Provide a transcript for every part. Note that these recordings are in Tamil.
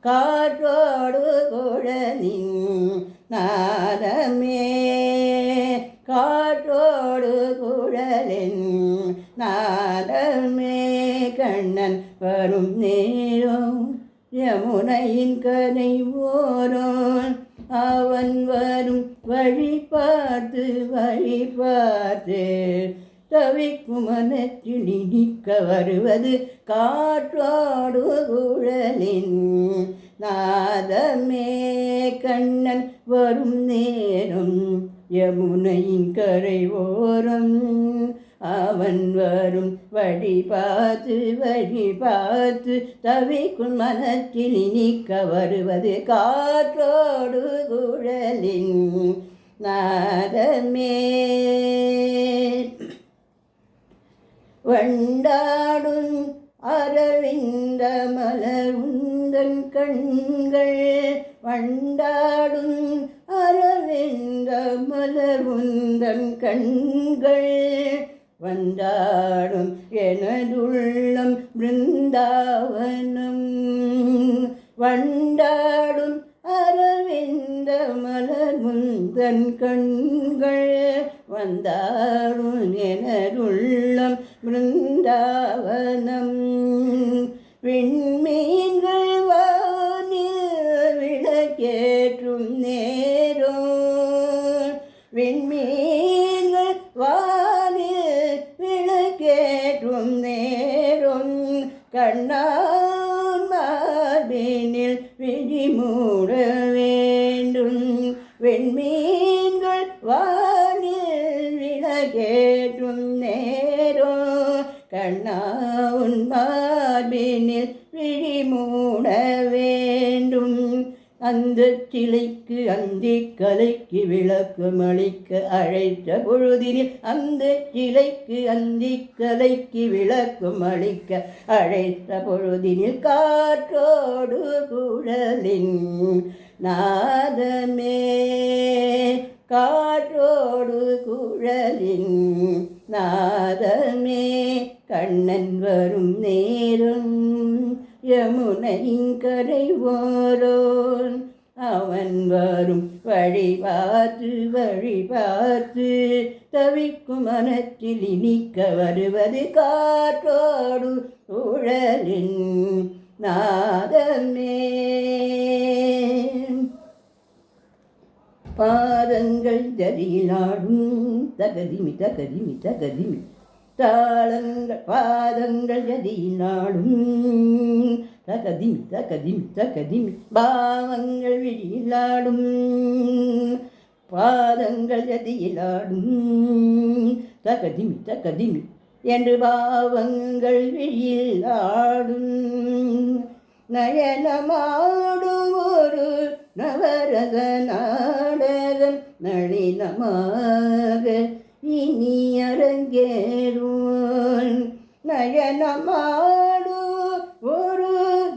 காற்றோடு குழலின் நாதமே, காற்றோடு குழலின் நாதமே, கண்ணன் வரும் நேரம் யமுனையின் கரை ஓரம், அவன் வரும் வழி பார்த்து தவிக்கும் மனத்தில் இனிக்க வருவது காற்றோடு குழலின் நாதமே, கண்ணன் வரும் நேரம் யமுனையின் கரை ஓரம், அவன் வரும் வழி பார்த்து தவிக்கும் மனத்தில் இனிக்க வருவது காற்றோடு குழலின் நாதமே. வண்டாடும் அரவிந்த மலர் உந்தன் கண்கள், வண்டாடும் அரவிந்த மலர் உந்தன் கண்கள், வந்தாடும் எனதுள்ளம் பிருந்தாவனம், வண்டாடும் அரவிந்த மலர் உந்தன் கண்கள், வந்தாடும் எனதுள்ளம் பிருந்தாவனம், விண்மீன்கள் வானில் விளக்கேற்றும் நேரம், விண்மீன்கள் வானில் விளக்கேற்றும் நேரம், கண்ணான் மார்பினில் விழி மூட வேண்டும், விண்மீன்கள் வானில் விளக்கேற்றும் நேரம், கண்ணான் மார்பினில் விழி மூட வேண்டும், அந்த சிலைக்கு அந்தி கலைக்கு விளக்கம் அளிக்க அழைத்த பொழுதினில், அந்த சிலைக்கு அந்தி கலைக்கு விளக்கம் அளிக்க அழைத்த பொழுதினில், காற்றோடு குழலின் நாதமே, காற்றோடு குழலின் நாதமே, கண்ணன் வரும் நேரம் யமுனையின் கரை ஓரம், அவன் வரும் வழி பார்த்து தவிக்கும் மனத்தில் இனிக்க வருவது காற்றோடு குழலின் நாதமே. பாதங்கள் ஜதியிலாடும் தகதிமி தகதிமி தகதிமி தாளங்கள், பாதங்கள் ஜதியிலாடும் தகதிமி தகதிமி தகதிமி, பாவங்கள் விழியிலாடும் பாதங்கள் ஜதியிலாடும் தகதிமி தகதிமி என்று பாவங்கள் விழியிலாடும், நயனமாடும் ஒரு நவரச நாடகம் நளினமாக இனி அரங்கேறும், நயனமாடு ஒரு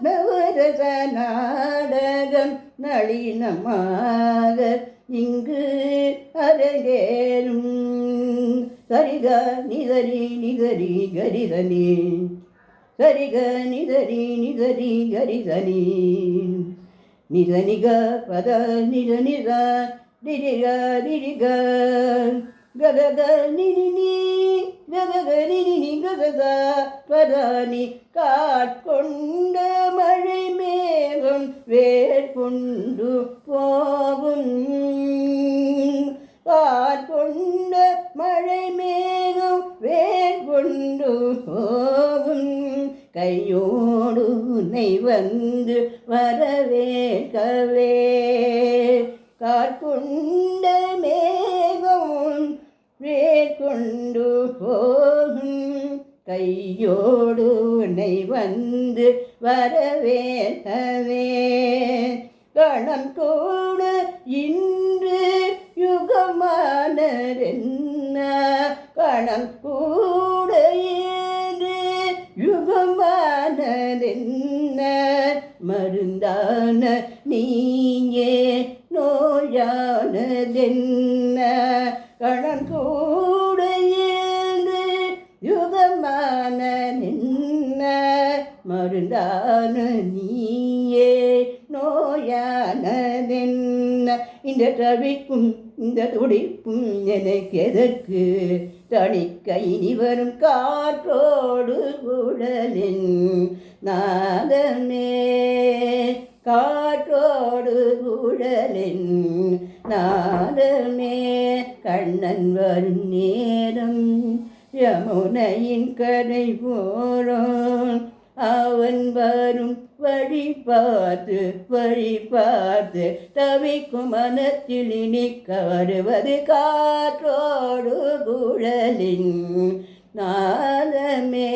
நவரச நாடகம் நளினமாக இங்கு அரங்கேறும், சரிக நிதரி நிதரி கரிதனி, சரிக நிதரி நிதரி கரிதனி, நிதனிக பத நித நித நிரிக நிரிக ககக நினி ககக நினி ககக பதானி, காட்கொண்ட மழை மேகம் வேர்கொண்டு போகும், காட்கொண்ட மழை மேகம் வேர்கொண்டு போகும், கையோடு உன்னை வந்து வரவேற்கவே, காட்கொண்ட மேகம் வேர்கொண்டு போகும், கையோடு உன்னை வந்து வரவேற்கவே, கணம் கூட இன்று யுகமானதென்ன, கணம் கூட இன்று யுகமானதென்ன, மருந்தான நீயே நோயானதென்ன கணன் கூட இருந்து யுகமான நின்ன மருந்தான நீயே நோயானதென்ன இந்த தவிப்பும் இந்த துடிப்பும் எனக்கு எதற்கு தணிக்க இனி வரும் காற்றோடு உடலின் நாதமே காற்றோடு உடலின் நாதமே கண்ணன் வரும் நேரம் யமுனையின் கரை போறோம் அவன் வரும் வழி பார்த்து தவிக்கும் மனத்தில் இனிக்க வருவது காற்றோடு குழலின் நாதமே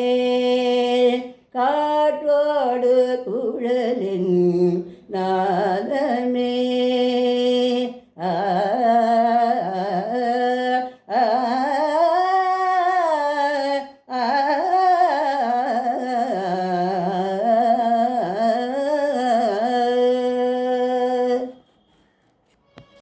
காற்றோடு குழலின்